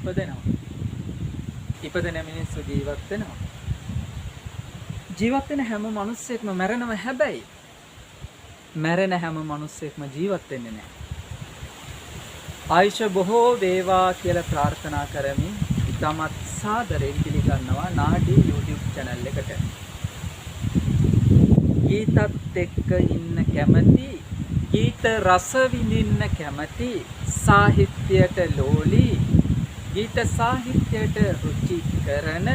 ඉපදෙනවා. ඉපදෙන මිනිස්සු ජීවත් වෙනවා. ජීවත් වෙන හැම මිනිස්සෙක්ම මැරෙනවා. හැබැයි මැරෙන හැම මිනිස්සෙක්ම ජීවත් වෙන්නේ නැහැ. ආයුෂ බොහෝ වේවා කියලා ප්‍රාර්ථනා කරමින් ඉතාමත් සාදරයෙන් පිළිගන්නවා නාඩි YouTube channel එකට. ගීතත් එක්ක ඉන්න කැමති, ගීත රස විඳින්න කැමති, සාහිත්‍යයට ලෝලි, ගීත සාහිත්‍යයට රුචි කරන,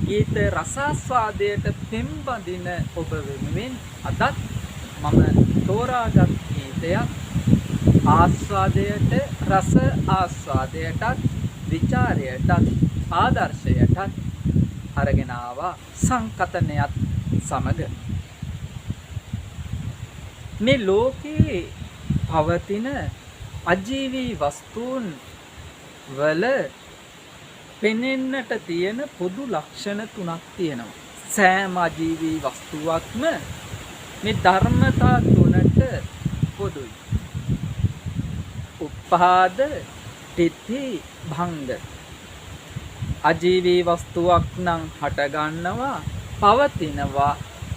ගීත රසාස්වාදයට පෙම්බඳින ඔබ වෙනුවෙන් අදත් මම තෝරාගත් ගීතයක් ආස්වාදයට, රස ආස්වාදයටත්, විචාරයටත්, ආදර්ශයටත් අරගෙන ආවා සංකතනයත් සමග. මේ ලෝකේ පවතින අජීවී වස්තුන් වල පෙනෙන්නට තියෙන පොදු ලක්ෂණ තුනක් තියෙනවා. සෑම අජීවී වස්තුවක්ම මේ ධර්මතා තුනට පොදුයි. උප්පාද, තිති, භංග. අජීවී වස්තුවක් නම් හට ගන්නවා, පවතිනවා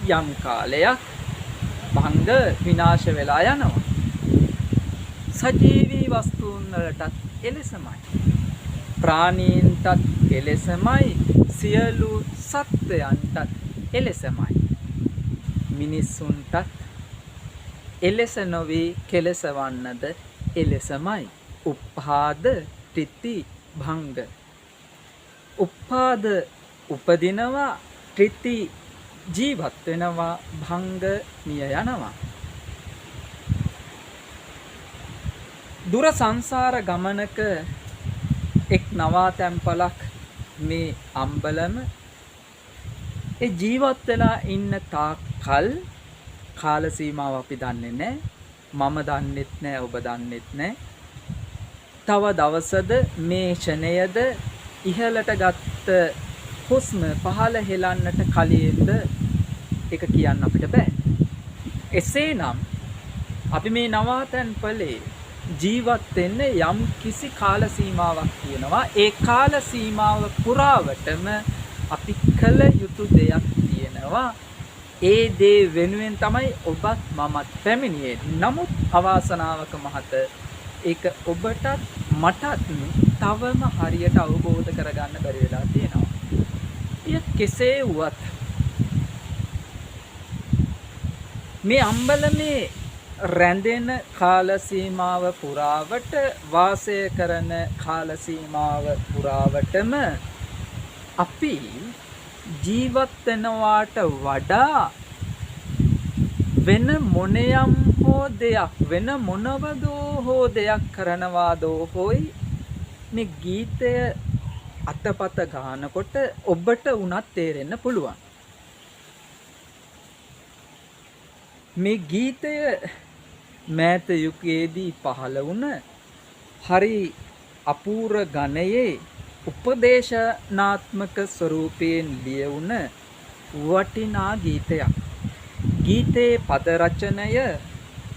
යම් කාලයක්, භංග විනාශ වෙලා යනවා. සජීවී වස්තුන් වලටත් එලෙසමයි. ප්‍රාණීන්ටත් එලෙසමයි, සියලු සත්වයන්ටත් එලෙසමයි. මිනිසුන්ටත් එලෙස නොවී කෙලසවන්නද එලෙසමයි. උප්පාද, තිති, භංග. උප්පාද උපදිනවා, තිති ජීවත් වෙනවා, භංග මිය යනවා. දුර සංසාර ගමනක එක් නවාතැන්පලක් මේ අම්බලම. ඒ ජීවත් වෙලා ඉන්න තාක් කල් කාල සීමාව අපි දන්නේ නැහැ. මම දන්නෙත් නැහැ, ඔබ දන්නෙත් නැහැ. තව දවසද මේ ෂණයද ඉහළට ගත්ත හුස්ම පහළ හෙලන්නට කලින්ද ඒක කියන්න අපිට බෑ. එසේනම් අපි මේ නවාතැන්පලේ ජීවත් වෙන්නේ යම් කිසි කාල සීමාවක් තියෙනවා. ඒ කාල සීමාව පුරාවටම අපි කළ යුතු දෙයක් තියෙනවා. ඒ දේ වෙනුවෙන් තමයි ඔබත් මමත් පැමිණියේ. නමුත් අවාසනාවක මහත ඒක ඔබටත් මටත් තවම හරියට අවබෝධ කරගන්න බැරි වෙලා තියෙනවා. කෙසේ වුවත් මේ අම්බලමේ රැඳෙන කාල සීමාව පුරාවට, වාසය කරන කාල සීමාව පුරාවටම අපි ජීවත් වෙනවාට වඩා වෙන මොනියම් හෝ දෙයක්, වෙන මොනවදෝ හෝ දෙයක් කරනවාදෝ හොයි මේ ගීතය අතපත ගන්නකොට ඔබට උනත් තේරෙන්න පුළුවන්. මේ ගීතය මෑත යුගයේදී පහළ වුණ හරි අපූර්ව ගණයේ උපදේශනාත්මක ස්වරූපයෙන් ලියවුණ වටිනා ගීතයක්. ගීතේ පද රචනය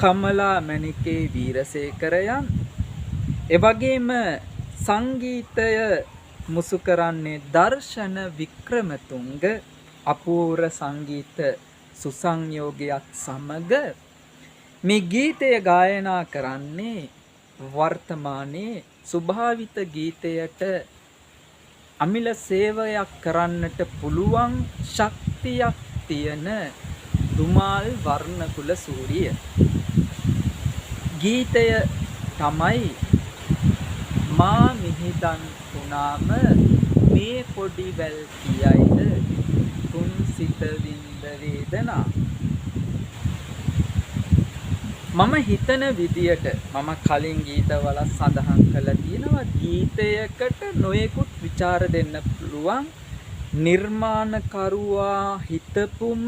කමලා මණිකේ වීරසේකරයන්, එවැගේම සංගීතය මුසු කරන්නේ දර්ශන වික්‍රමතුංග. අපූර්ව සංගීත සුසංයෝගයක් සමග මේ ගීතය ගායනා කරන්නේ වර්තමානයේ ස්වභාවිත ගීතයට අමිල සේවයක් කරන්නට පුළුවන් ශක්තියක් තියෙන දුමාල් වර්ණකුල සූරිය. ගීතය තමයි මා මිහිදන් තුනාම මේ පොඩි වැල් කියයිද තුන් සිත විඳ වේදනා. මම හිතන විදියට මම කලින් ගීතවල සඳහන් කළා තියෙනවා ගීතයකට නොයෙකුත් ਵਿਚාර දෙන්න පුළුවන්. නිර්මාණකරුවා හිතපුම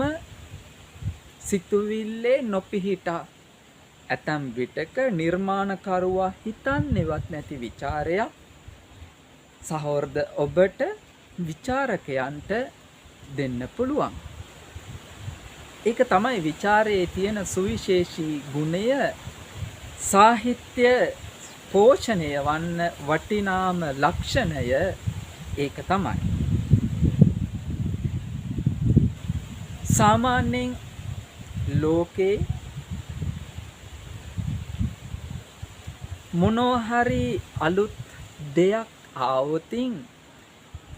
සිතුවිල්ලේ නොපිහිටා ඇතම් විටක නිර්මාණකරුවා හිතන්නේවත් නැති ਵਿਚාරයක් සහෝදර ඔබට විචාරකයන්ට දෙන්න පුළුවන්. ඒක තමයි ਵਿਚාරයේ තියෙන සුවිශේෂී ගුණය. සාහිත්‍ය පෝෂණය වන්න වටිනාම ලක්ෂණය ඒක තමයි. සාමාන්‍යයෙන් ලෝකේ මොනවා හරි අලුත් දෙයක් ආවොතින්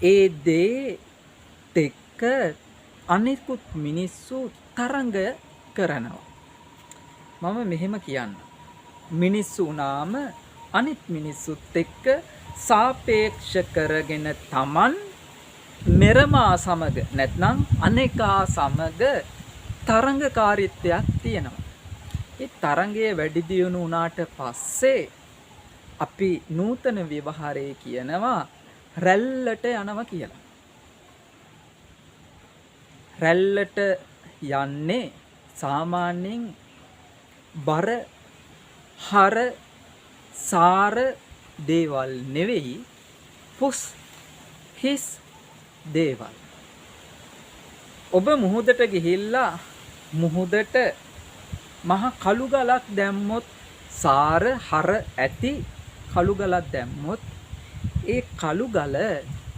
ඒ දේත් එක්ක අනිකුත් මිනිස්සු තරඟ කරනවා. මම මෙහෙම කියන්න. මිනිස්සු වුණාම අනිත් මිනිස්සුත් එක්ක සාපේක්ෂ කරගෙන Taman මෙරමා සමග නැත්නම් අනේකා සමග තරඟකාරීත්වයක් තියෙනවා. ඒ තරඟයේ වැඩි දියුණු වුණාට පස්සේ අපි නූතන ව්‍යවහාරයේ කියනවා රැල්ලට යනවා කියලා. රැල්ලට යන්නේ සාමාන්‍යයෙන් බර හර සාර දේවල් නෙවෙයි පුස් හිස් දේවල්. ඔබ මුහුදට ගිහිල්ලා මුහුදට මහ කළු ගලක් දැම්මොත් සාර හර ඇති කළු ගලක් දැම්මොත් ඒ කළු ගල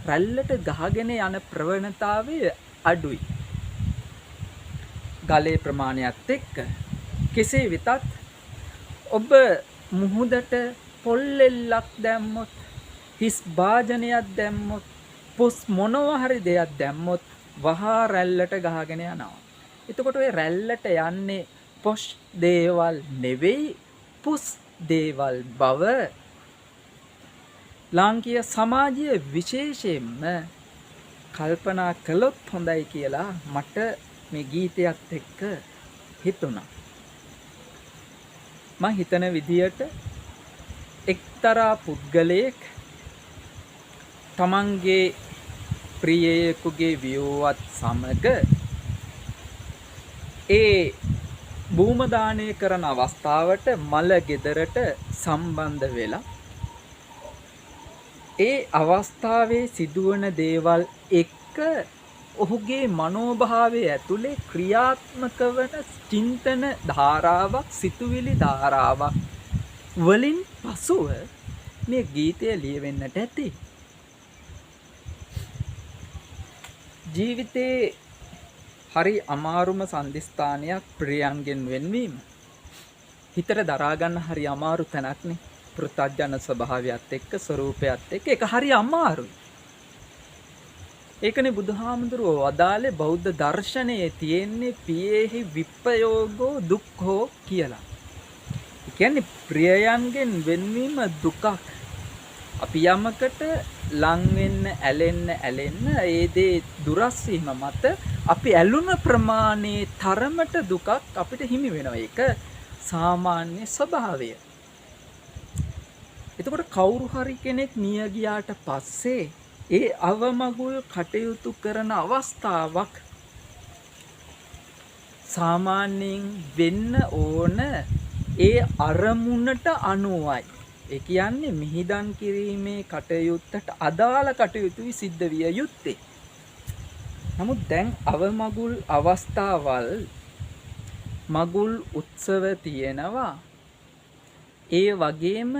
රැල්ලට ගහගෙන යන ප්‍රවණතාවය අඩුයි. ගලේ ප්‍රමාණයත් එක්ක කෙසේ වෙතත් ඔබ මුහුදට පොල්ලෙල්ලක් දැම්මොත් හිස් භාජනයක් දැම්මොත් පුස් මොනවා හරි දෙයක් දැම්මොත් වහා රැල්ලට ගහගෙන යනවා. එතකොට ඔය රැල්ලට යන්නේ පොස් දේවල් නෙවෙයි පුස් දේවල් බව ලාංකීය සමාජයේ විශේෂයෙන්ම කල්පනා කළොත් හොඳයි කියලා මට මේ ගීතයත් එක්ක හිතුණා. මම හිතන විදියට එක්තරා පුද්ගලයෙක් තමන්ගේ ප්‍රියයෙකුගේ වියෝවත් සමග ඒ භූම දානය කරන අවස්ථාවට මල ගෙදරට සම්බන්ධ වෙලා ඒ අවස්ථාවේ සිදුවන දේවල් එක්ක ඔහුගේ මනෝභාවය ඇතුලේ ක්‍රියාත්මක වන චින්තන ධාරාවක් සිතුවිලි ධාරාවක් වලින් පසුව මේ ගීතය ලියවෙන්නට ඇති. ජීවිතේ හරි අමාරුම සම්දිස්ථානයක් ප්‍රියයන්ගෙන් වෙන්වීම. හිතට දරා ගන්න හරි අමාරු තැනක්නේ. පෘථග්ජන ස්වභාවයත් එක්ක ස්වરૂපයත් එක්ක ඒක හරි අමාරුයි. ඒකනේ බුදුහාමුදුරුවෝ වදාළේ බෞද්ධ දර්ශනයේ තියෙන්නේ පියේහි විප්පයෝගෝ දුක්ඛෝ කියලා. ඒ කියන්නේ ප්‍රියයන්ගෙන් වෙන්වීම දුකක්. අපි යමකට ලං වෙන්න ඇලෙන්න ඒ දේ දුරස් වීම මත අපි ඇලුන ප්‍රමාණයේ තරමට දුකක් අපිට හිමි වෙනවා. ඒක සාමාන්‍ය ස්වභාවය. එතකොට කවුරු හරි කෙනෙක් මිය ගියාට පස්සේ ඒ අවමගුල් කටයුතු කරන අවස්ථාවක් සාමාන්‍යයෙන් වෙන්න ඕන ඒ අරමුණට අනුවයි. ඒ කියන්නේ මිහිදන් කිරීමේ කටයුත්තට අදාළ කටයුතුයි සිද්ධ විය යුත්තේ. නමුත් දැන් අවමගුල් අවස්ථාවල් මගුල් උත්සව තියෙනවා. ඒ වගේම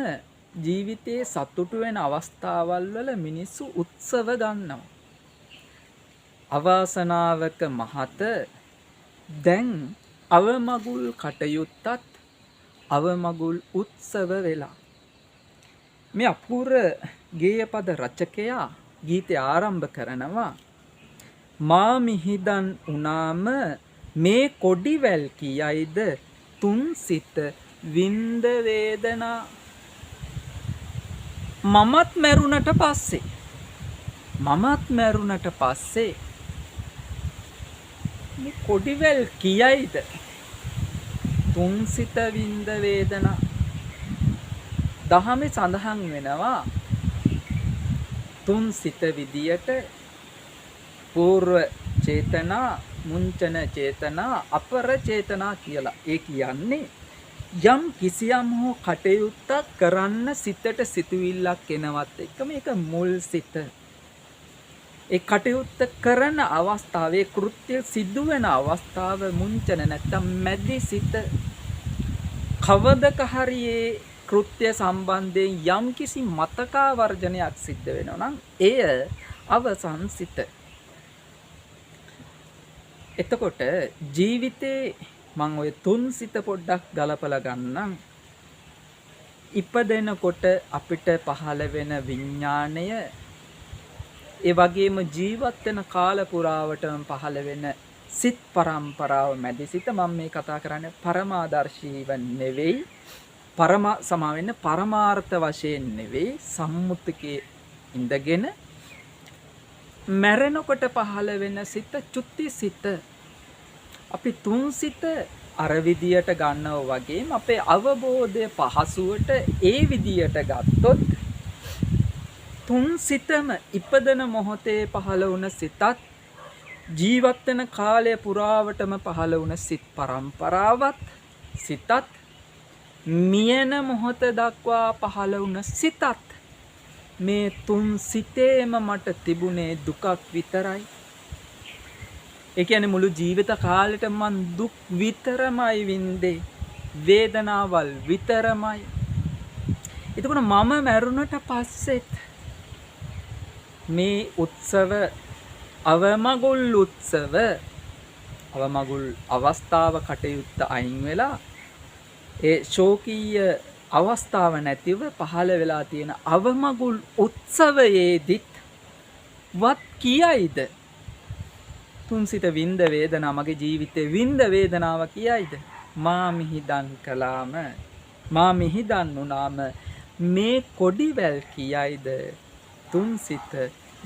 ජීවිතයේ සතුටු වෙන අවස්ථාවල් වල මිනිස්සු උත්සව ගන්නවා. අවාසනාවක මහත දැන් අවමගුල් කටයුත්තත් අවමගුල් උත්සව වෙලා. මේ අපූර්ව ගේයපද රචකයා ගීතය ආරම්භ කරනවා මා මිහිදන් උනාම මේ කොඩිවැල් කියයිද තුන් සිත වින්ද වේදනා. මමත් මැරුණට පස්සේ මේ කොඩිවැල් කියයිද තුන් සිත වින්ද වේදනා. දහමේ සඳහන් වෙනවා තුන් සිත විදියට పూర్ව චේතනා, මුංචන චේතනා, අපර චේතනා කියලා. ඒ කියන්නේ යම් කිසියම් හෝ කටයුත්තක් කරන්න සිතට සිතුවිල්ලක් එනවත් එක්ක මේක මුල් සිත. ඒ කටයුත්ත කරන අවස්ථාවේ කෘත්‍ය සිදු වෙන අවස්ථාව මුංචන නැත්තම් මැදි සිත. කවදක හරි කෘත්‍ය සම්බන්ධයෙන් යම්කිසි මතකාවර්ජනයක් සිද්ධ වෙනවා නම් එය අවසන් සිත. එතකොට ජීවිතේ මම ওই තුන් සිත පොඩ්ඩක් ගලපලා ගන්නම්. ඉපදෙනකොට අපිට පහළ වෙන විඥාණය, ඒ වගේම ජීවත් වෙන කාල පුරාවටම පහළ වෙන සිත් පරම්පරාව මැදි සිත. මම මේ කතා කරන්නේ පරමාදර්ශීව නෙවෙයි, පරමාර්ථ වශයෙන් නෙවෙයි, සම්මුතිකයේ ඉඳගෙන මැරෙනකොට පහළ වෙන සිත චුත්ති සිත. අපි තුන් සිත අර විදියට ගන්නවා වගේම අපේ අවබෝධය පහසුවට ඒ විදියට ගත්තොත් තුන් සිතම ඉපදෙන මොහොතේ පහළ වුණ සිතත්, ජීවත් වෙන කාලය පුරාවටම පහළ වුණ සිත් පරම්පරාවත් සිතත්, මියන මොහොත දක්වා පහළ වුණ සිතත්, මේ තුන් සිතේම මට තිබුණේ දුකක් විතරයි. ඒ කියන්නේ මුළු ජීවිත කාලෙට මං දුක් විතරමයි වින්දේ, වේදනාවල් විතරමයි. එතකොට මම මැරුණට පස්සෙත් මේ උත්සව, අවමගුල් අවස්ථාව කටයුත්ත අයින් වෙලා ඒ ශෝකීය අවස්ථාව නැතිව පහළ වෙලා තියෙන අවමගුල් උත්සවයේදීත් වත් කියයිද තුන්සිත වින්ද වේදනා, මගේ ජීවිතේ වින්ද වේදනාව කියයිද? මා මිහිදන් කළාම, මා මිහිදන් වුණාම මේ කොඩිවැල් කියයිද තුන්සිත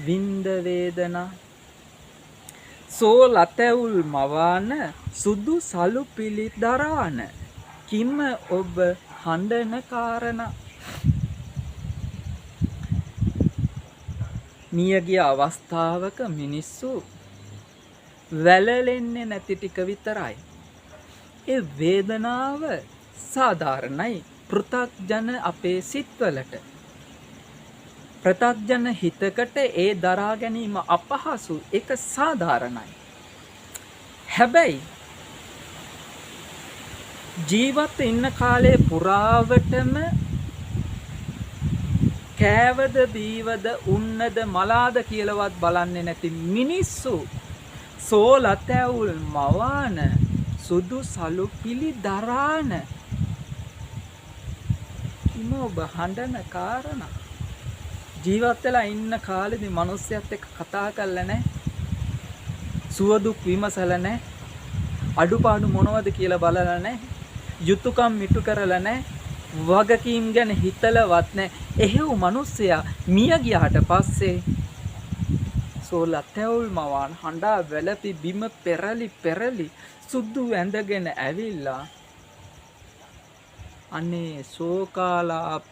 වින්ද වේදනා? සෝ ලතැවුල් මවාන සුදු සලු පිළි දරාන කිම ඔබ හඬන කාරණා? මියගිය අවස්ථාවක මිනිස්සු වැළලෙන්නේ නැති ටික විතරයි. ඒ වේදනාව සාධාරණයි පෘථග්ජන අපේ සිත්වලට. පෘථග්ජන හිතකට ඒ දරා ගැනීම අපහසු, ඒක සාධාරණයි. හැබැයි ජීවත් ඉන්න කාලේ පුරාවටම කෑවද බීවද උන්නද මලාද කියලාවත් බලන්නේ නැති මිනිස්සු සෝ ලතැවුල් මවාන සුදු සලු පිළි දරාන කිම ඔබ හඬන කාරණා? ජීවත් වෙලා ඉන්න කාලෙදි මිනිස්සුත් එක්ක කතා කරලා නැහැ, සුව දුක් විමසලා නැහැ, අඩුපාඩු මොනවද කියලා බලලා නැහැ, යුතුයකම් මිටු කරලා නැහැ, වගකීම් ගැන හිතලවත් නැහැ. එහෙව් මිනිස්සයා මිය ගියාට පස්සේ සෝලතැවුල් මවාන හඬා වැළපි බිම පෙරලි සුදු ඇඳගෙන ඇවිල්ලා අනේ ශෝකාලාප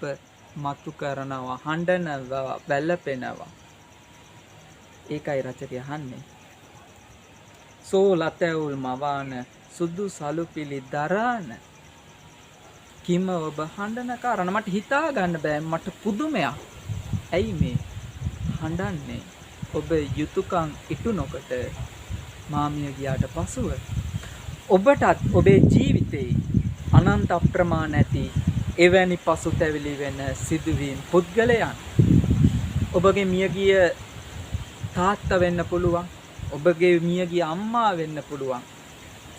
මතු කරනවා, හඬනවා, වැළපෙනවා. ඒකයි රචකය අහන්නේ. සෝලතැවුල් මවාන සුදු සලු පිළි දරාන කිම ඔබ හඬන කාරණා? මට හිතා ගන්න බෑ, මට පුදුමයක්. ඇයි මේ හඬන්නේ? ඔබ යුතුයකම් ඉටු නොකොට මාමිය ගියාට පසුව ඔබටත් ඔබේ ජීවිතේ අනන්ත අප්‍රමාණ ඇති එවැනි පසුතැවිලි වෙන සිදුවීම් පුද්ගලයන්. ඔබගේ මියගිය තාත්තා වෙන්න පුළුවන්, ඔබගේ මියගිය අම්මා වෙන්න පුළුවන්,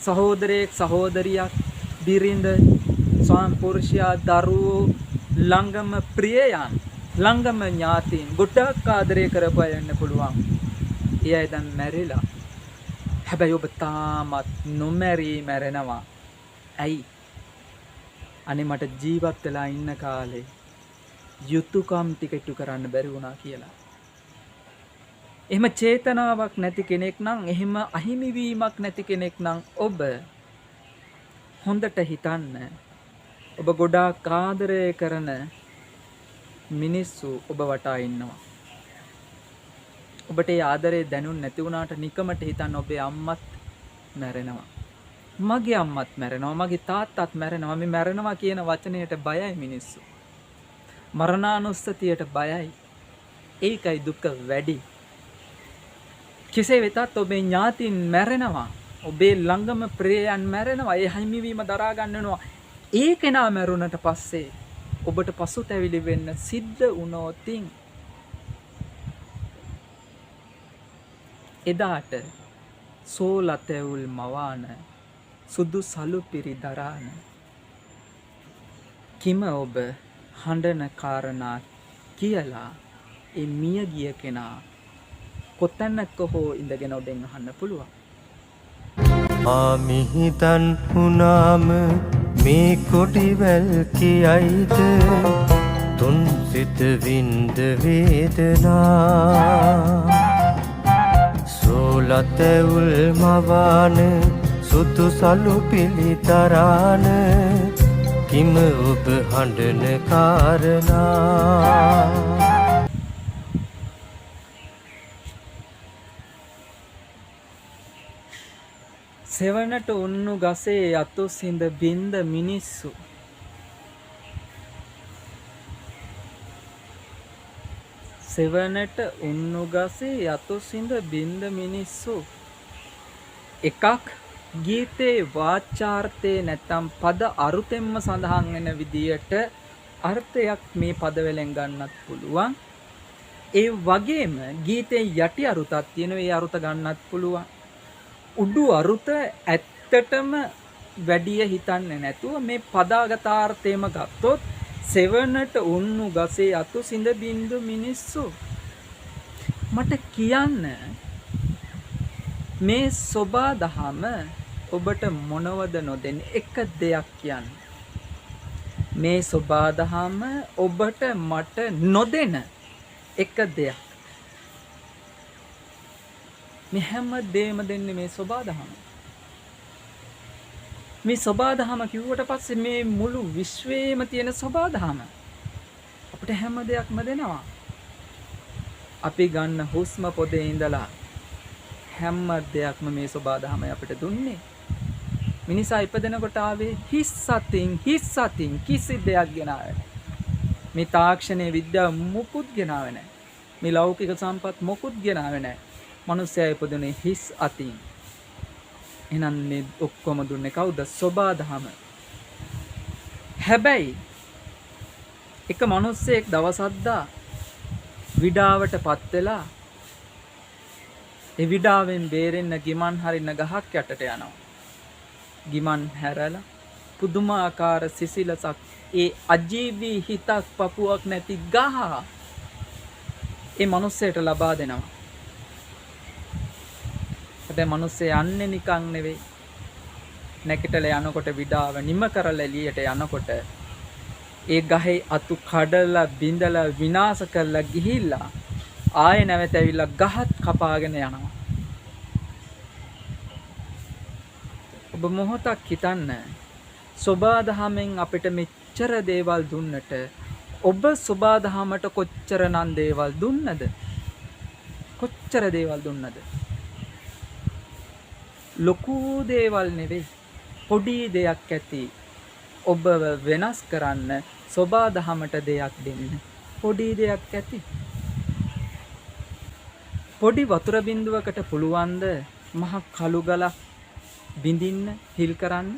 සහෝදරයෙක්, සහෝදරියක්, බිරිඳ, ස්වාම පුරුෂයා, දරුවෝ, ළඟම ප්‍රියයන්, ළඟම ඥාතීන්, ගොඩක් ආදරය කරපු අය වෙන්න පුළුවන්. ඒ අය දැන් මැරිලා. හැබැයි ඔබ තාමත් නොමැරී මැරෙනවා. ඇයි? අනේ මට ජීවත් වෙලා ඉන්න කාලේ යුතුයකම් ටික ඉටු කරන්න බැරි වුණා කියලා. එහෙම චේතනාවක් නැති කෙනෙක් නම්, එහෙම අහිමි වීමක් නැති කෙනෙක් නම් ඔබ හොඳට හිතන්න. ඔබ ගොඩාක් ආදරය කරන මිනිස්සු ඔබ වටා ඉන්නවා. ඔබට ඒ ආදරේ දැනුන් නැති වුණාට නිකමට හිතන්න ඔබේ අම්මත් මැරෙනවා. මගේ අම්මත් මැරෙනවා, මගේ තාත්තත් මැරෙනවා. මේ මැරෙනවා කියන වචනයට බයයි මිනිස්සු. මරණානුස්සතියට බයයි. ඒකයි දුක වැඩි. කෙසේ වෙතත් ඔබේ ඥාතින් මැරෙනවා, ඔබේ ළඟම ප්‍රියයන් මැරෙනවා. ඒ හිමිවීම දරා ගන්න වෙනවා. ඒ කෙනා මැරුණට පස්සේ ඔබට පසුතැවිලි වෙන්න සිද්ධ වුණොතින් එදාට සෝලතැවුල් මවාන සුදු සලු පිරිදරාන කිම ඔබ හඬන කාරණා කියලා ඒ මිය ගිය කෙනා කොතැනක හෝ ඉඳගෙන ඔබෙන් අහන්න පුළුවන්. ආමිහිතන් වුණාම මේ කොඩිවැල් කියයිද තුන් සිත වින්ද වේදනා සෝලතැවුල් මවාන සුදු සලු පිළිතරාන කිම ඔබ හඬන කාරණා. සෙවණට උන්නු ගසේ යතු සිඳ බින්ද මිනිස්සු සෙවණට උන්නු ගසේ යතු සිඳ බින්ද මිනිස්සු එකක් ගීතේ වාචාර්ථයේ නැත්නම් පද අරුතෙන්ම සඳහන් වෙන විදියට අර්ථයක් මේ පදවලින් ගන්නත් පුළුවන්. ඒ වගේම ගීතේ යටි අරුතක් තියෙනවා, ඒ අරුත ගන්නත් පුළුවන්. උඩු අරුත ඇත්තටම වැඩිය හිතන්නේ නැතුව මේ පදාගතාර්ථයම ගත්තොත් සෙවණට උන්නු ගසේ අතු සිඳ බින්දු මිනිස්සු මට කියන්න මේ සෝබා දහම ඔබට මොනවද නොදෙන්නේ? එක දෙයක් කියන්න. මේ සෝබා දහම ඔබට මට නොදෙන එක දෙයක්. මේ හැම දෙයක්ම දෙන්නේ මේ සෝබා දහම. මේ සෝබා දහම කිව්වට පස්සේ මේ මුළු විශ්වයේම තියෙන සෝබා දහම අපිට හැම දෙයක්ම දෙනවා. අපි ගන්න හුස්ම පොදේ ඉඳලා හැම දෙයක්ම මේ සෝබා දහමයි අපිට දුන්නේ. මිනිසා ඉපදෙනකොට ආවේ හිස් සතින් කිසි දෙයක් ගෙනාවේ නැහැ. මේ තාක්ෂණයේ විද්‍යාව මුකුත් ගෙනාවේ නැහැ. මේ ලෞකික සම්පත් මුකුත් ගෙනාවේ නැහැ. මනුස්සයා ඉපදුනේ හිස් අතින්. එහෙනම් මේ ඔක්කොම දුන්නේ කවුද? සෝබා දහම. හැබැයි එක මිනිස්සෙක් දවසක්දා විඩාවටපත් වෙලා ඒ විඩාවෙන් බේරෙන්න ගිමන් හරින ගහක් යටට යනවා. ගිමන් හැරලා පුදුමාකාර සිසිලසක් ඒ අජීවී හිතක් පපුවක් නැති ගහ ඒ මිනිස්සයට ලබා දෙනවා. හැබැයි මිනිස්සේ යන්නේ නිකන් නෙවෙයි. නැකිටලා යනකොට විඩාව නිම කරලා එළියට යනකොට ඒ ගහේ අතු කඩලා බිඳලා විනාශ කරලා ගිහිල්ලා ආයෙ නැවත ඇවිල්ලා ගහත් කපාගෙන යනවා. ඔබ මොහොතක් හිතන්න සෝබා දහමෙන් අපිට මෙච්චර දේවල් දුන්නට ඔබ සෝබා දහමට කොච්චරනම් දේවල් දුන්නද? කොච්චර දේවල් දුන්නද? ලොකු දේවල් නෙවෙයි, පොඩි දෙයක් ඇති. ඔබ වෙනස් කරන්න සෝබා දහමට දෙයක් දෙන්න. පොඩි දෙයක් ඇති. පොඩි වතුර බිඳුවකට පුළුවන්ද මහ කළු ගලක් බිඳින්න, හිල් කරන්න?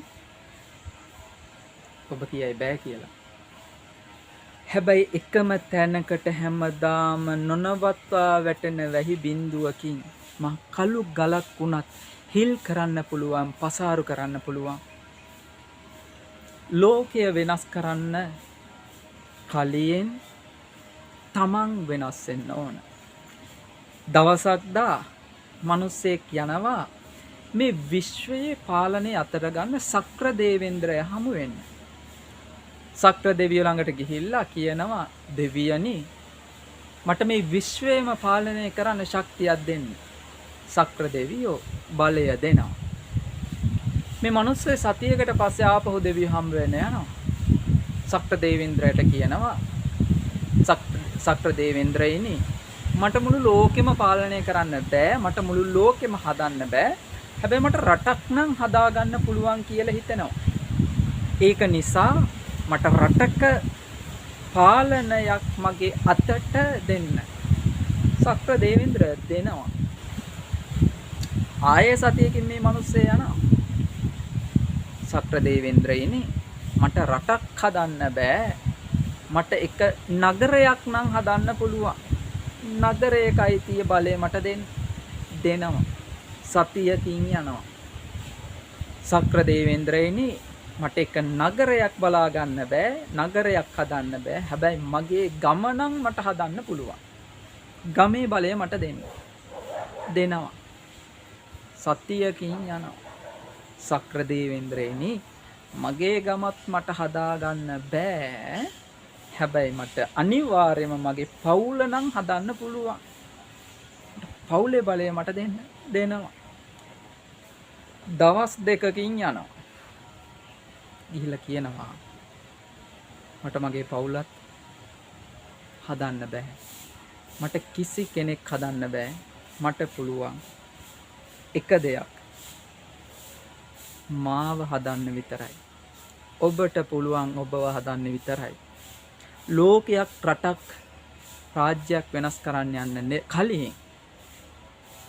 ඔබ කියයි බෑ කියලා. හැබැයි එකම තැනකට හැමදාම නොනවත්වා වැටෙන වැහි බිඳුවකින් මහ කළු ගලක් වුණත් හිල් කරන්න පුළුවන්, පසාරු කරන්න පුළුවන්. ලෝකය වෙනස් කරන්න කලින් තමන් වෙනස් වෙන්න ඕන. දවසක්දා මිනිස්සෙක් යනවා මේ විශ්වයේ පාලනය අතර ගන්න සක්‍ර දේවේන්ද්‍රය හමු වෙන්න. සක්‍ර දෙවියෝ ළඟට ගිහිල්ලා කියනවා, දෙවියනි මට මේ විශ්වයම පාලනය කරන්න ශක්තියක් දෙන්න. සක්‍ර දෙවියෝ බලය දෙනවා. මේ මිනිස්සේ සතියකට පස්සේ ආපහු දෙවියෝ හම් වෙන්න යනවා. සක්‍ර දේවේන්ද්‍රයට කියනවා, සක්‍ර දේවේන්ද්‍රයනි මට මුළු ලෝකෙම පාලනය කරන්න බෑ, මට මුළු ලෝකෙම හදන්න බෑ. හැබැයි මට රටක් නම් හදාගන්න පුළුවන් කියලා හිතෙනවා. ඒක නිසා මට රටක පාලනයක් මගේ අතට දෙන්න. සක්‍ර දේවේන්ද්‍ර දෙනවා. ආයේ සතියකින් මේ මිනිස්සේ යනවා. සක්‍ර දේවේන්ද්‍රයනි මට රටක් හදන්න බෑ. මට එක නගරයක් නම් හදන්න පුළුවන්. නගරයක අයිතිය බලය මට දෙනවා. සතියකින් යනවා. සක්‍ර දේවේන්ද්‍රයනි මට එක නගරයක් බලා ගන්න බෑ. නගරයක් හදන්න බෑ. හැබැයි මගේ ගම නම් මට හදන්න පුළුවන්. ගමේ බලය මට දෙනවා. සතියකින් යනවා. සක්‍ර දේවේන්ද්‍රයනි මගේ ගමත් මට හදා ගන්න බෑ. හැබැයි මට අනිවාර්යයෙන්ම මගේ පවුල නම් හදන්න පුළුවන්. පවුලේ බලය මට දෙනවා. දවස් දෙකකින් යනවා. ගිහිල්ලා කියනවා මට මගේ පවුලත් හදන්න බෑ. මට කිසි කෙනෙක් හදන්න බෑ. මට පුළුවන් එක දෙයක්. මාව හදන්න විතරයි. ඔබට පුළුවන් ඔබව හදන්න විතරයි. ලෝකයක් රටක් රාජ්‍යයක් වෙනස් කරන්න යන්න කලින්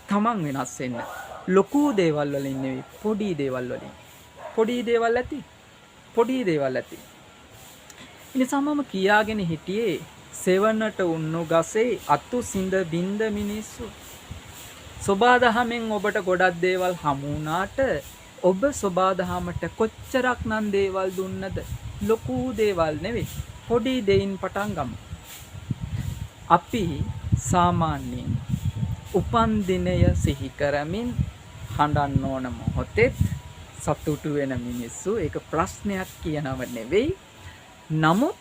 තමන් වෙනස් වෙන්න. ලොකු දේවල් වලින් නෙවෙයි පොඩි දේවල් වලින්. පොඩි දේවල් ඇති. පොඩි දේවල් ඇති. ඉනිසා මම කියාගෙන හිටියේ සෙවණට උන්නු ගසේ අතු සිඳ බින්ද මිනිස්සු. සෝබාදහමෙන් ඔබට ගොඩක් දේවල් හමු වුණාට ඔබ සෝබාදහමට කොච්චරක් නම් දේවල් දුන්නද? ලොකු දේවල් නෙවෙයි. පොඩි දෙයින් පටන් ගමු. අපි සාමාන්‍යයෙන් උපන් දිනය සිහි කරමින් හඬන්න ඕන මොහොතේ සතුටු වෙන මිනිස්සු ඒක ප්‍රශ්නයක් කියනව නෙවෙයි. නමුත්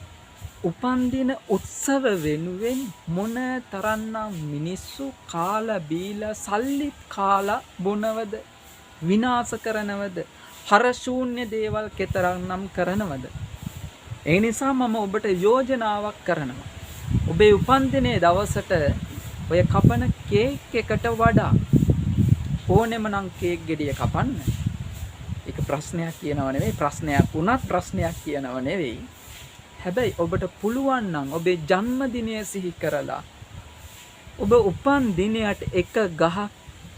උපන්දින උත්සව වෙනුවෙන් මොන තරම්නම් මිනිස්සු කාලා බීලා සල්ලි කාලා බොනවද? විනාශ කරනවද? හරශූන්‍ය දේවල් කෙතරම්නම් කරනවද? ඒ නිසා මම ඔබට යෝජනාවක් කරනවා. ඔබේ උපන්දිනේ දවසට ඔය කපන කේක් එකට වඩා ඕනෙම නම් කේක් ගෙඩිය කපන්න. ඒක ප්‍රශ්නයක් කියනව නෙවෙයි. ප්‍රශ්නයක් වුණත් ප්‍රශ්නයක් කියනව නෙවෙයි. හැබැයි ඔබට පුළුවන් නම් ඔබේ ජන්මදිනය සිහි කරලා ඔබ උපන් දිනයට එක ගහක්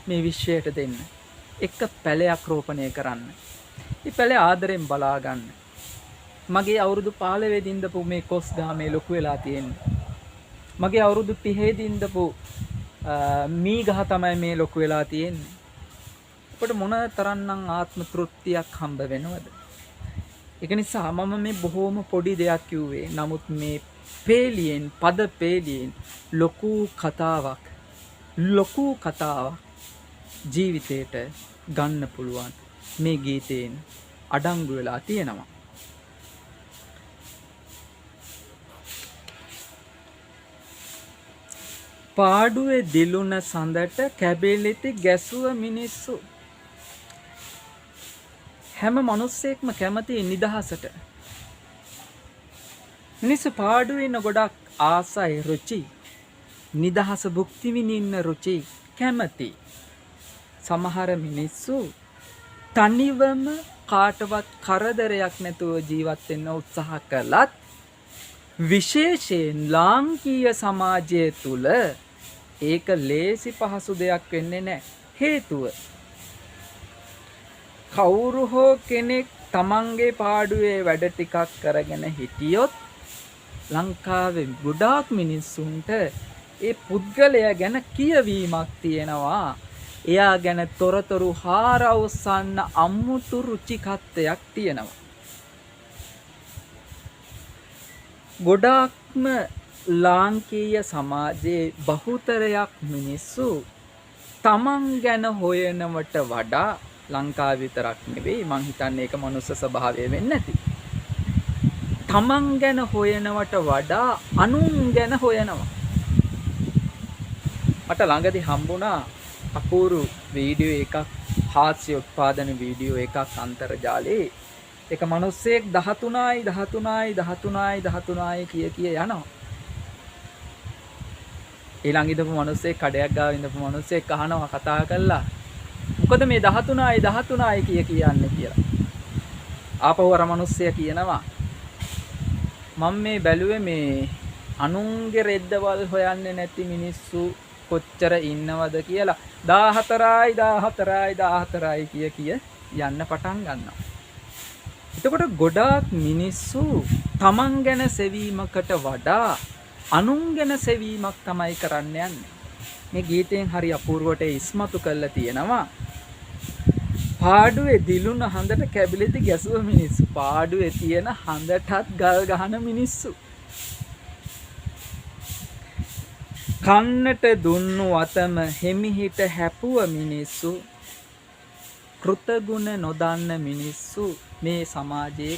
මේ විශ්වයට දෙන්න. එක පැලයක් රෝපණය කරන්න. මේ පැලේ ආදරෙන් බලා ගන්න. මගේ අවුරුදු 15 වෙදි ඉඳපු මේ කොස් ගහ මේ ලොකු වෙලා තියෙන්නේ. මගේ අවුරුදු 30 දී ඉඳපු මී ගහ තමයි මේ ලොකු වෙලා තියෙන්නේ. අපට මොන තරම්නම් ආත්ම තෘප්තියක් හම්බ වෙනවද? ඒක නිසා මම මේ බොහොම පොඩි දෙයක් කිව්වේ. නමුත් මේ පේලියෙන් පද පේලියෙන් ලොකු කතාවක් ජීවිතේට ගන්න පුළුවන් මේ ගීතයෙන් අඩංගු වෙලා තියෙනවා. පාඩුවේ දිලුන සඳට කැබිලිති ගැසුව මිනිස්සු. හැම මිනිස්සෙක්ම කැමති නිදහසට. මිනිස්සු පාඩුවේ ඉන්න ගොඩක් ආසයි රුචි. නිදහස භුක්ති විඳින්න රුචි කැමති. සමහර මිනිස්සු තනිවම කාටවත් කරදරයක් නැතුව ජීවත් වෙන්න උත්සාහ කළත් විශේෂයෙන් ලාංකීය සමාජය තුල ඒක ලේසි පහසු දෙයක් වෙන්නේ නැහැ. හේතුව කවුරු හෝ කෙනෙක් තමන්ගේ පාඩුවේ වැඩ ටිකක් කරගෙන හිටියොත් ලංකාවේ ගොඩාක් මිනිස්සුන්ට ඒ පුද්ගලයා ගැන කියවීමක් තියෙනවා. එයා ගැන තොරතුරු හාරවුස්සන්න අමුතු රුචිකත්වයක් තියෙනවා. ගොඩාක්ම ලාංකීය සමාජයේ බහුතරයක් මිනිස්සු තමන් ගැන හොයනවට වඩා ලංකාව විතරක් නෙවෙයි මං හිතන්නේ ඒක මනුස්ස ස්වභාවය වෙන්නේ නැති. තමන් ගැන හොයනවට වඩා අනුන් ගැන හොයනවා. මට ළඟදී හම්බුණා අපූරු වීඩියෝ එකක්, හාස්‍ය උත්පාදන වීඩියෝ එකක් අන්තර්ජාලේ. එක මිනිස්සෙක් 13යි කිය යනවා. ඊළඟ ඉඳපු මිනිස්සෙක් කඩයක් ගාව ඉඳපු මිනිස්සෙක් අහනවා කතා කරලා මොකද මේ 13යි කියන්නේ කියලා. ආපහු අර මිනිස්සයා කියනවා මම මේ බැලුවේ මේ අනුන්ගේ රෙද්දවල් හොයන්නේ නැති මිනිස්සු කොච්චර ඉන්නවද කියලා 14යි කිය යන්න පටන් ගන්නවා. එතකොට ගොඩාක් මිනිස්සු තමන් ගැන සෙවීමකට වඩා අනුන් ගැන සෙවීමක් තමයි කරන්න යන්නේ. මේ ගීතයෙන් හරි අපූර්වට ඉස්මතු කරලා තියෙනවා. පාඩුවේ දිලුන හඳට කැබිලිති ගැසුව මිනිස්සු. පාඩුවේ තියෙන හඳටත් ගල් ගහන මිනිස්සු. කන්නට දුන්නු අතම හිමිහිට හැපුව මිනිස්සු. කෘතගුණ නොදන්න මිනිස්සු මේ සමාජයේ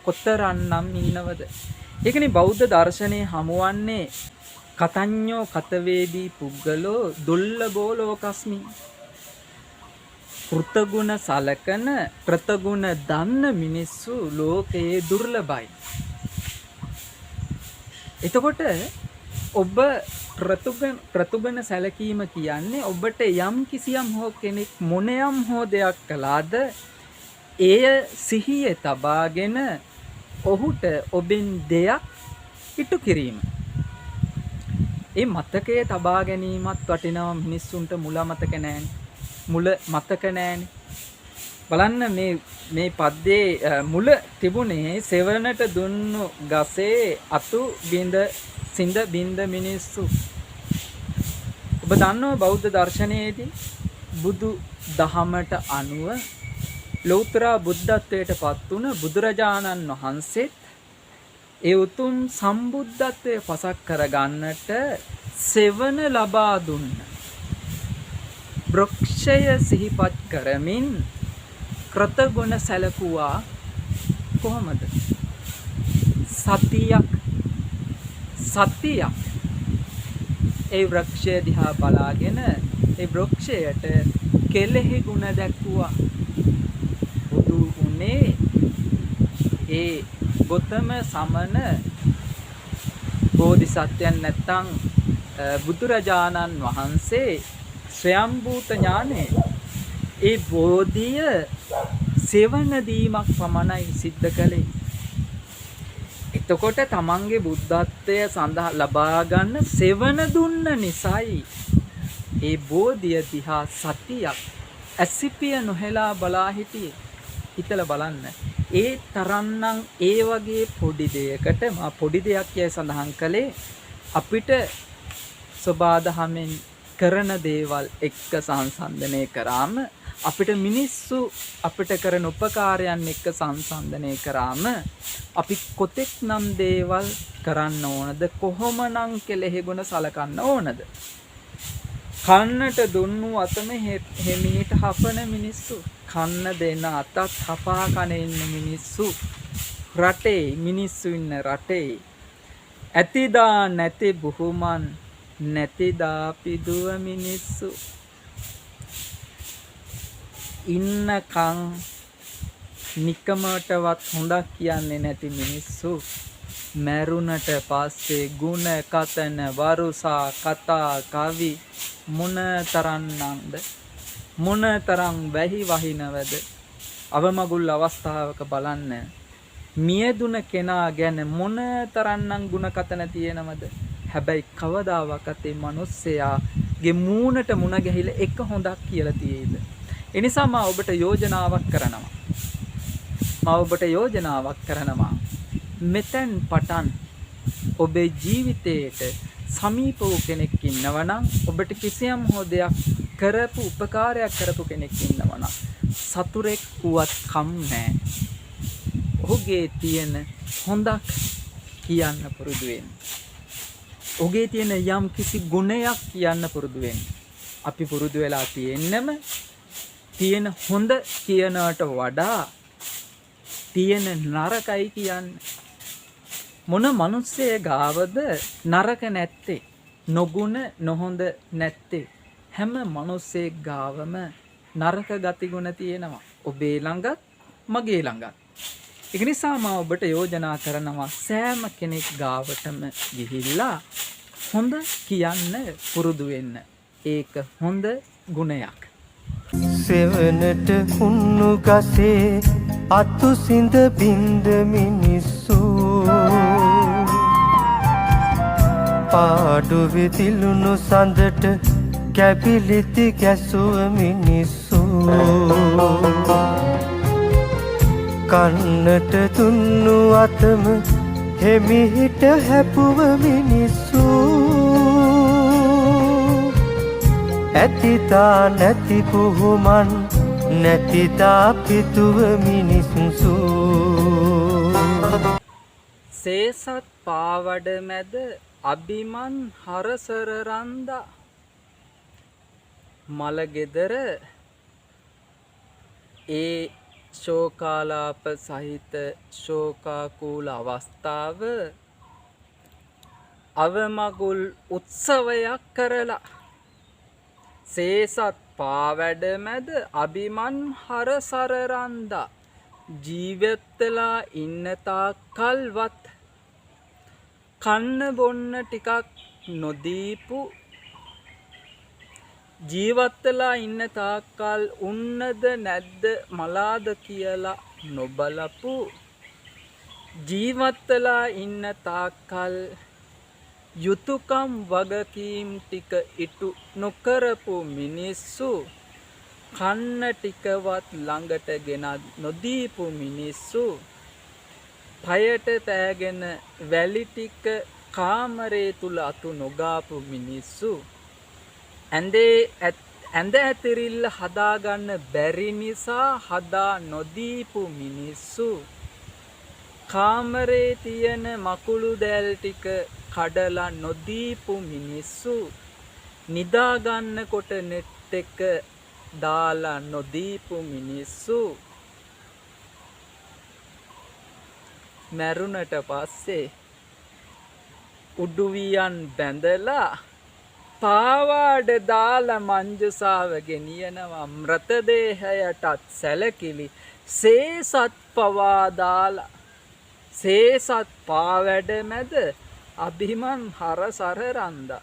කොතරම්නම් ඉන්නවද? ඒකනේ බෞද්ධ දර්ශනයේ හමුවන්නේ කතඤ්ඤෝ කතවේදී පුද්ගලෝ දුර්ලභෝ ලෝකස්මි. කෘතගුණ සලකන කෘතගුණ දන්න මිනිස්සු ලෝකයේ දුර්ලභයි. එතකොට ඔබ කෘතගුණ සැලකීම කියන්නේ ඔබට යම් කිසියම් හෝ කෙනෙක් මොනයම් හෝ දෙයක් කළාද එය සිහියේ තබාගෙන ඔහුට ඔබෙන් දෙයක් ඉටු කිරීම. ඒ මතකයේ තබා ගැනීමත් වටිනවා මිනිස්සුන්ට මුල මතක නැහැනේ. මුල මතක නැහැනේ. බලන්න මේ පද්‍යයේ මුල තිබුණේ සෙවණට දුන්නු ගසේ අතු සිඳ බින්ද මිනිස්සු. ඔබ දන්නව බෞද්ධ දර්ශනයේදී බුදු දහමට අනුව ලෞතර බුද්ධත්වයට පත් වුණ බුදුරජාණන් වහන්සේත් ඒ උතුම් සම්බුද්ධත්වයේ පසක් කරගන්නට සෙවණ ලබා දුන්න. වෘක්ෂය සිහිපත් කරමින් කෘතගුණ සැලකුවා කොහොමද? සතියක් ඒ වෘක්ෂය දිහා බලාගෙන ඒ වෘක්ෂයට කෙලෙහි ගුණ දැක්වුවා. බුදු උනේ ඒ ගොතම සමන බෝධිසත්වයන් නැත්තම් බුදුරජාණන් වහන්සේ ස්වයම්භූත ඥානේ ඒ බෝධිය සෙවණ දීමක් පමණයි සිද්ධ කළේ. එතකොට තමන්ගේ බුද්ධත්වය සඳහා ලබා ගන්න සෙවණ දුන්න නිසායි ඒ බෝධිය දිහා සතියක් ඇසිපිය නොහෙලා බලා හිටියේ. හිතලා බලන්න. ඒ තරන්නම් ඒ වගේ පොඩි දෙයකට මා පොඩි දෙයක් යයි සඳහන් කළේ අපිට සබාදහමෙන් කරන දේවල් එක්ක සංසන්දනය කරාම අපිට මිනිස්සු අපිට කරන උපකාරයන් එක්ක සංසන්දනය කරාම අපි කොතෙක් නම් දේවල් කරන්න ඕනද? කොහොමනම් කෙලෙහි ගුණ සලකන්න ඕනද? කන්නට දුන්නු අතම හිමිහිට හපන මිනිස්සු. කන්න දෙන අතත් හපා කන ඉන්න මිනිස්සු. රටේ මිනිස්සු ඉන්න රටේ ඇතිදා නැති බුහුමන් නැතිදා පිදුව මිනිස්සු. ඉන්නකම් නිකමටවත් හොඳක් කියන්නේ නැති මිනිස්සු. මැරුණට පස්සේ ගුණ කතන වරුසා කතා කවි මොනතරම්ද මොනතරම් වැහි වහිනවද? අවමගුල් අවස්ථාවක බලන්න මියදුන කෙනා ගැන මොනතරම්නම් ගුණ කතන තියෙනවද? හැබැයි කවදාවත් ඒ මිනිස්සයාගේ මූණට මුණ ගැහිලා එක හොඳක් කියලා තියෙයිද? එනිසා මම ඔබට යෝජනාවක් කරනවා. මෙතෙන් පටන් ඔබේ ජීවිතයට සමීප වූ කෙනෙක් ඉන්නවනම් ඔබට කිසියම් හෝ දෙයක් කරපු උපකාරයක් කරපු කෙනෙක් ඉන්නවනම් සතුරෙක් වුවත් කම් නැහැ. ඔහුගේ තියෙන හොඳක් කියන්න පුරුදු වෙන්න. ඔහුගේ තියෙන යම් කිසි ගුණයක් කියන්න පුරුදු වෙන්න. අපි පුරුදු වෙලා තියෙන්නම තියෙන හොඳ කියනවට වඩා තියෙන නරකයි කියන්නේ. මොන මිනිස්සේ ගාවද නරක නැත්තේ? නොගුණ නොහොඳ නැත්තේ? හැම මිනිස්සේ ගාවම නරක ගති ගුණ තියෙනවා. ඔබේ ළඟත් මගේ ළඟත්. ඒක නිසා මම ඔබට යෝජනා කරනවා සෑම කෙනෙක් ගාවටම ගිහිල්ලා හොඳ කියන්න පුරුදු වෙන්න. ඒක හොඳ ගුණයක්. සෙවණට හුන්නු ගසේ අතු සිඳ බින්ද මිනිස්සු. පාඩු විදිලුණු සඳට කැපිලිති ගැසුව මිනිස්සු. කන්නට දුන්නු අත මනසම හෙමිහිට හැපුව මිනිස්සු ඇතිතා නැති පුහුමන් නැතිතා පිතුව මිනිස්සු සේසත් පාවඩ මැද අබිමන් හරසර රන්දා මලගෙදර ඒ ශෝකාලාප සහිත ශෝකාකූල අවස්ථාව අවමගුල් උත්සවයක් කරලා සේසත් පාවැඩ මැද අබිමන් හරසර රන්දා ජීවත්වලා ඉන්න තාක්කල්වත් කන්න බොන්න ටිකක් නොදීපු ජීවත්වලා ඉන්න තාක්කල් උන්නද නැද්ද මලාද කියලා නොබලපු ජීවත්වලා ඉන්න තාක්කල් යුතුයකම් වගකීම් ටික ඉටු නොකරපු මිනිස්සු කන්න ටිකවත් ළඟට ගෙනත් නොදීපු මිනිස්සු පයට පෑගෙන වැලි ටික කාමරේ තුල අතු නොගාපු මිනිස්සු ඇඳ ඇතිරිල්ල හදාගන්න බැරි නිසා හදා නොදීපු මිනිස්සු කාමරේ තියෙන මකුළු දැල් ටික කඩලා නොදීපු මිනිස්සු නිදාගන්නකොට නෙට් එක දාලා නොදීපු මිනිස්සු මැරුණට පස්සේ උඩුවියන් බැඳලා පාවාඩ දාලා මංජුසාව ගෙනියනවා මෘතදේහයටත් සැලකිලි සේසත් පවා දාලා සේසත් පාවැඩ මැද අභිමන් හරසර රන්දා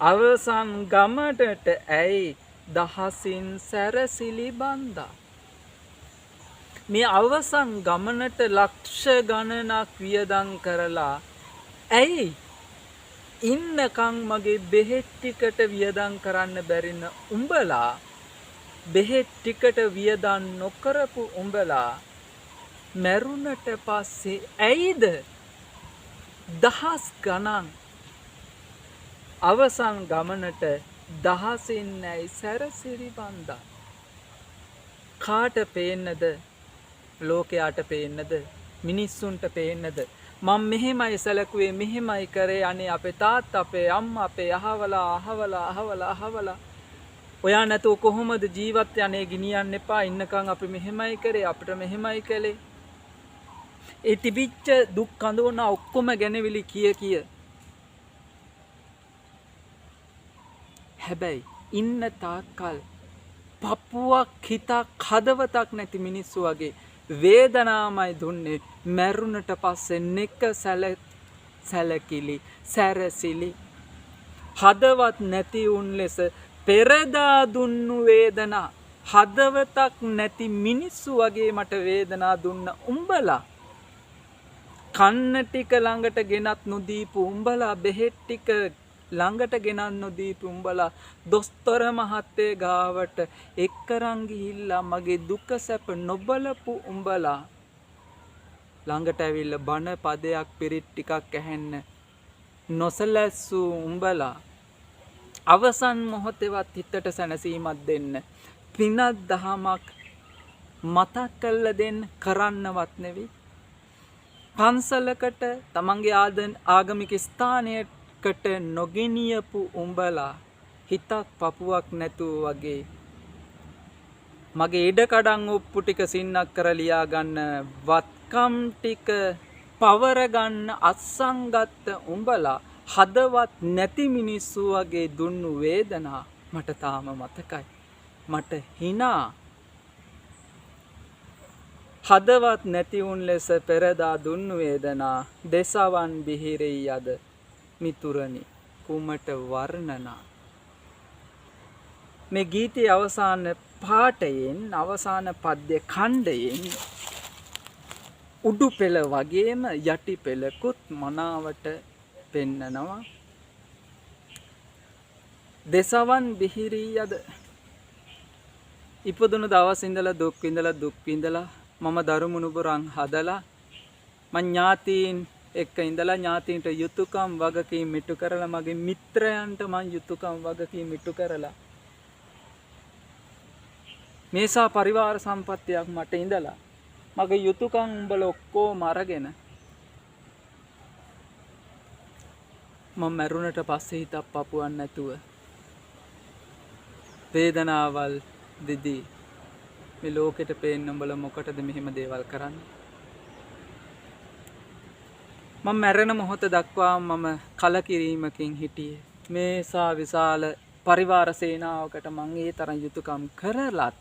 අවසන් ගමටට ඇයි දහසින් සැරසිලි බන්දා මේ අවසන් ගමනට ලක්ෂ ගණනක් වියදම් කරලා ඇයි ඉන්නකම් මගේ බෙහෙත් ටිකට වියදම් කරන්න බැරින උඹලා බෙහෙත් ටිකට වියදම් නොකරපු උඹලා මැරුණට පස්සේ ඇයිද දහස් ගණන් අවසන් ගමනට දහසින් නැයි සැරසිරි බන්දා කාට පේන්නද ලෝකයාට පේන්නද මිනිස්සුන්ට පේන්නද මම මෙහෙමයි සැලකුවේ මෙහෙමයි කරේ අනේ අපේ තාත්තා අපේ අම්මා අපේ අහවලා ඔයා නැතුව කොහොමද ජීවත් යන්නේ ගිනියන්න එපා ඉන්නකම් අපි මෙහෙමයි කරේ අපිට මෙහෙමයි කළේ ඒ තිබිච්ච දුක් කඳවන ඔක්කොම ගැනවිලි කිය හැබැයි ඉන්න තාක්කල් පපුවක් හිතක් හදවතක් නැති මිනිස්සු වගේ වේදනාමයි දුන්නේ මැරුණට පස්සේ නෙක සැලකිලි සැරසිලි හදවත් නැති උන් ලෙස පෙරදා දුන්නු වේදනා හදවතක් නැති මිනිස්සු වගේ මට වේදනා දුන්න උඹලා කන්න ටික ළඟට ගෙනත් නොදීපු උඹලා බෙහෙත් ටික ළඟට ගෙනත් නොදීපු උඹලා දොස්තර මහත්තේ ගාවට එක්කරන් ගිහිල්ලා මගේ දුක සැප නොබලපු උඹලා ළඟට ඇවිල්ලා බණ පදයක් පිරිත් ටිකක් ඇහෙන්න නොසලැස්සූ උඹලා අවසන් මොහොතේවත් හිතට සැනසීමක් දෙන්න පිනක් දහමක් මතක් කරලා දෙන්න කරන්නවත් නෙවෙයි පන්සලකට තමන්ගේ ආගමික ස්ථානයකට නොගෙනියපු උඹලා හිතක් පපුවක් නැතුව වගේ මගේ ඉඩකඩම් ඔප්පු ටික සින්නක් කර ලියා ගන්න වත්කම් ටික පවර ගන්න අත්සන්ගත උඹලා හදවත් නැති මිනිස්සු වගේ දුන්නු වේදනා මට තාම මතකයි මට හිනා හදවත් නැති උන් ලෙස පෙරදා දුන්නු වේදනා දෙසවන් බිහිරෙයි අද මිතුරනි කුමට වර්ණනා මේ ගීතයේ අවසාන පාඨයෙන් අවසාන පද්‍ය ඛණ්ඩයෙන් උඩු පෙළ වගේම යටි පෙළකුත් මනාවට පෙන්නනවා දෙසවන් බිහිරී අද ඉපදුණු දවස් ඉඳලා දුක් විඳලා මම දරු මුණුබුරන් හදලා මං ඥාතීන් එක්ක ඉඳලා ඥාතීන්ට යුතුයකම් වගකීම් මිටු කරලා මගේ මිත්‍රයන්ට මං යුතුයකම් වගකීම් මිටු කරලා මේසා පරිවාර සම්පත්තියක් මට ඉඳලා මගේ යුතුයකම් උඹලා ඔක්කොම අරගෙන මම මරුණට පස්සේ හිතක් පපුවන් නැතුව වේදනාවල් දෙදී මේ ලෝකෙට පේන්න උඹලා මොකටද මෙහෙම දේවල් කරන්නේ? මම මැරෙන මොහොත දක්වා මම කලකිරීමකින් හිටියේ. මේසා විශාල පරිවාර සේනාවකට මං ඒ තරම් යුතුයකම් කරලත්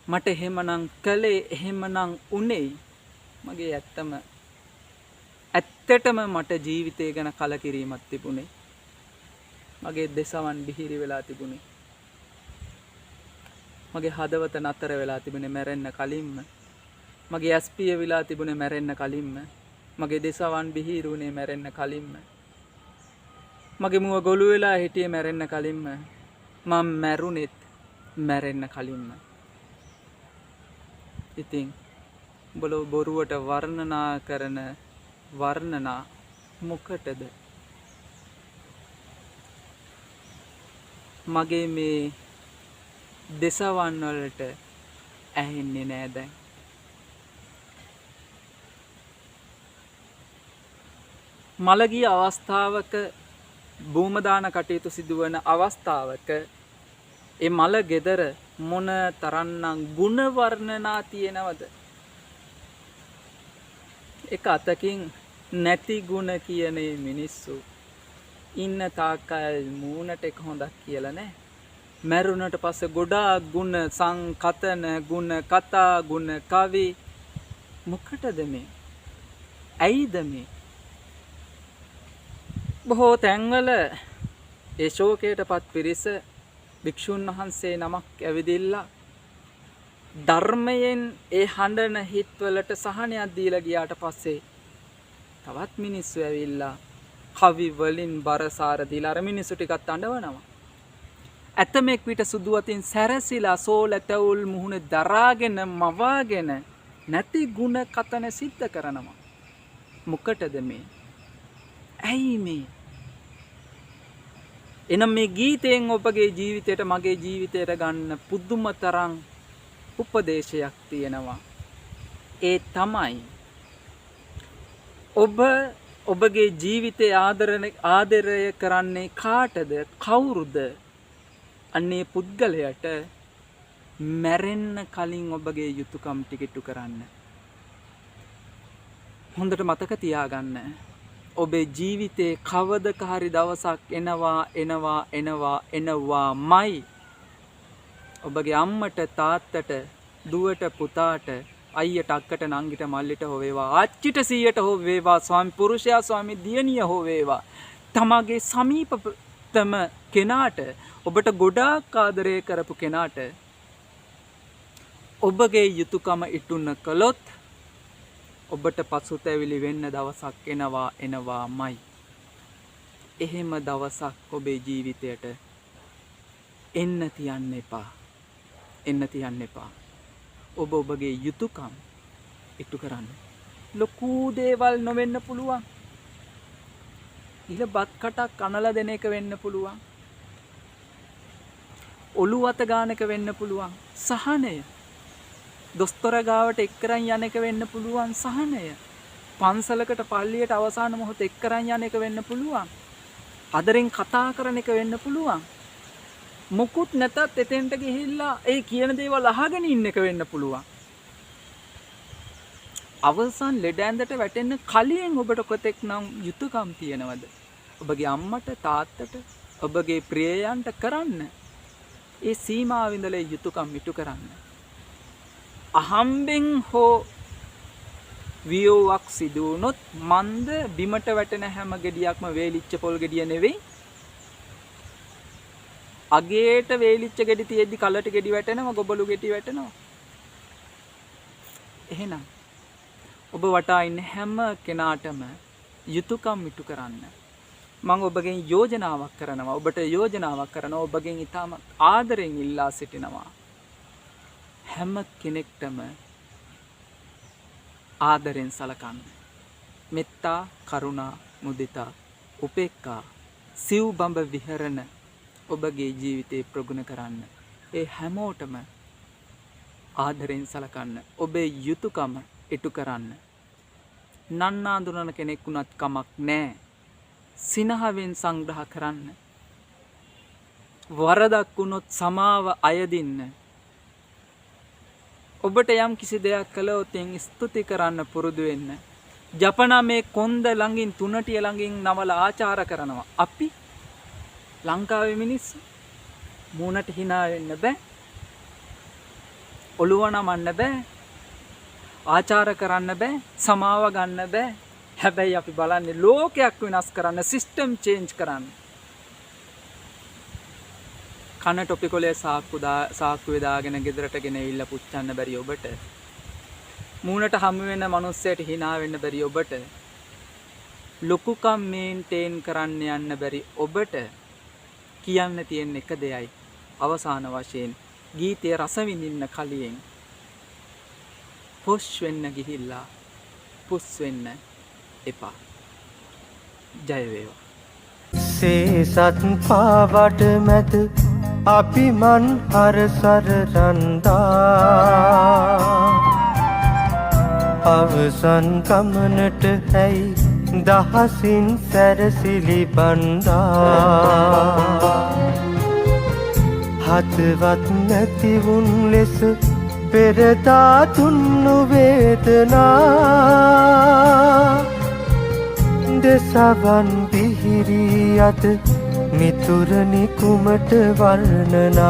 මට එහෙමනම් කළේ එහෙමනම් උනේ මගේ ඇත්තටම මට ජීවිතය ගැන කලකිරීමක් තිබුණේ. මගේ දෙසවන් බිහිරි වෙලා තිබුණේ. මගේ හදවත නතර වෙලා තිබුණේ මැරෙන්න කලින්ම. මගේ ඇස් පිය විලා තිබුණේ මැරෙන්න කලින්ම. මගේ දෙසවන් බිහිරුනේ මැරෙන්න කලින්ම. මගේ මුව ගොළු වෙලා හිටියේ මැරෙන්න කලින්ම. මම මැරුණෙත් මැරෙන්න කලින්ම. ඉතින් උඹලා බොරුවට වර්ණනා කරන වර්ණනා මොකටද? මගේ මේ දෙසවන් වලට ඇහෙන්නේ නෑ දැන්. මළගිය අවස්ථාවක භූමදාන කටයුතු සිදුවන අවස්ථාවක ඒ මළ ගෙදර මොන තරම්නම් ගුණ වර්ණනා තියෙනවද? එක අතකින් නැති ගුණ කියන මිනිස්සු ඉන්න තාක්කල් මූණට එක හොඳක් කියලා නෑ. මැරුණට පස්සේ ගොඩාක් ගුණ සංකතන ගුණ කතා ගුණ කවි මොකටද මේ? ඇයිද මේ? බොහෝ තැන්වල ඒ ශෝකයටපත් පිරිස භික්ෂුන් වහන්සේ නමක් ඇවිදිලා ධර්මයෙන් ඒ හඬන හිත්වලට සහනයක් දීලා ගියාට පස්සේ තවත් මිනිස්සු ඇවිල්ලා කවි වලින් බරසාර දීලා අර මිනිස්සු ටිකත් අඬවනවා. ඇතමෙක් විට සුදු අතින් සැරසිලා සෝල තැවුල් මුහුණ දරාගෙන මවාගෙන නැති ගුණ කතන සිද්ධ කරනවා. මොකටද මේ? ඇයි මේ? එනම් මේ ගීතයෙන් ඔබගේ ජීවිතයට මගේ ජීවිතයට ගන්න පුදුම තරම් උපදේශයක් තියෙනවා. ඒ තමයි ඔබගේ ජීවිතය ආදරය කරන්නේ කාටද? කවුරුද? අන්නේ පුද්ගලයට මැරෙන්න කලින් ඔබගේ යුතුයකම් ටික කරන්න. හොඳට මතක තියාගන්න. ඔබේ ජීවිතේ කවදක හරි දවසක් එනවාමයි. ඔබගේ අම්මට තාත්තට දුවට පුතාට අයියට අක්කට නංගිට මල්ලිට හෝ වේවා ආච්චිට සීයට හෝ වේවා ස්වාමි පුරුෂයා ස්වාමි දියණිය හෝ වේවා තමගේ සමීපතම කෙනාට ඔබට ගොඩාක් ආදරය කරපු කෙනාට ඔබගේ යුතුයකම ඉටු නොකළොත් ඔබට පසුතැවිලි වෙන්න දවසක් එනවාමයි. එහෙම දවසක් ඔබේ ජීවිතයට එන්න තියන්න එපා. ඔබ ඔබගේ යුතුයකම් ඉටු කරන්න. ලොකු දේවල් නොවෙන්න පුළුවන්. ඉල බත් කටක් කනලා දෙන එක වෙන්න පුළුවන්. ඔළුව අත ගාන එක වෙන්න පුළුවන්. සහනය. දොස්තර ගාවට එක්කරන් යන එක වෙන්න පුළුවන්. සහනය. පන්සලකට පල්ලියට අවසාන මොහොත එක්කරන් යන එක වෙන්න පුළුවන්. අදරින් කතා කරන එක වෙන්න පුළුවන්. මොකුත් නැතත් එතෙන්ට ගිහිල්ලා ඒ කියන දේවල් අහගෙන ඉන්න එක වෙන්න පුළුවන්. අවසන් ලෙඩ ඇඳට වැටෙන්න කලින් ඔබට කොතෙක් නම් යුතුයකම් තියෙනවද? ඔබගේ අම්මට තාත්තට ඔබගේ ප්‍රියයන්ට කරන්න. ඒ සීමාව ඉඳලා යුතුයකම් ඉටු කරන්න. අහම්බෙන් හෝ වියෝවක් සිදු වුණොත් මන්ද බිමට වැටෙන හැම ගෙඩියක්ම වේලිච්ච පොල් ගෙඩිය නෙවෙයි. අගේට වේලිච්ච ගෙඩි තියෙද්දි කලට ගෙඩි වැටෙනවා, ගොබළු ගෙඩි වැටෙනවා. එහෙනම් ඔබ වටා ඉන්න හැම කෙනාටම යුතුයකම් ඉටු කරන්න. මම ඔබගෙන් යෝජනාවක් කරනවා. ඔබට යෝජනාවක් කරනවා. ඔබගෙන් ඊටම ආදරෙන් ඉල්ලා සිටිනවා. හැම කෙනෙක්ටම ආදරෙන් සලකන්න. මෙත්තා, කරුණා, මුදිතා, උපේක්ඛා සිව් බඹ විහරණ ඔබගේ ජීවිතේ ප්‍රගුණ කරන්න. ඒ හැමෝටම ආදරෙන් සලකන්න. ඔබේ යුතුයකම ඉටු කරන්න. නන්නා දුනන කෙනෙක් වුණත් කමක් නැහැ. සිනහවෙන් සංග්‍රහ කරන්න. වරදක් වුණොත් සමාව අයදින්න. ඔබට යම් කිසි දෙයක් කළොත් ස්තුති කරන්න පුරුදු වෙන්න. ජපනා මේ කොන්ද ළඟින් තුනටිය ළඟින් නමල ආචාර කරනවා. අපි ලංකාවේ මිනිස්සු මූණට hina වෙන්න බෑ. ඔළුව නමන්න බෑ. ආචාර කරන්න බෑ. සමාව ගන්න බෑ. හැබැයි අපි බලන්නේ ලෝකයක් වෙනස් කරන්න, සිස්ටම් චේන්ජ් කරන්න. කන ටොපි කොලේ සාක්කුවේ දාගෙන ගෙදරට ගෙනවිල්ලා පුච්චන්න බැරි ඔබට, මූණට හමු වෙන මිනිස්සයට hina වෙන්න බැරි ඔබට, ලොකුකම් මේන්ටේන් කරන්න යන්න බැරි ඔබට කියන්න තියෙන එක දෙයයි. අවසාන වශයෙන් ගීතයේ රස විඳින්න කලින් පුෂ් වෙන්න ගිහිල්ලා පුස් වෙන්න එපා. ජය වේවා. සේසත් පාවට මැද අපි මන් හරසර රන්දා අවසන් ගමනට හැයි දහසින් සැරසිලි බණ්ඩා හතවත් නැතිවුන් ලෙස පෙරදා දුන්නු වේදනා දෙසවන් පිහිරී අත මිතුරනි කුමට වර්ණනා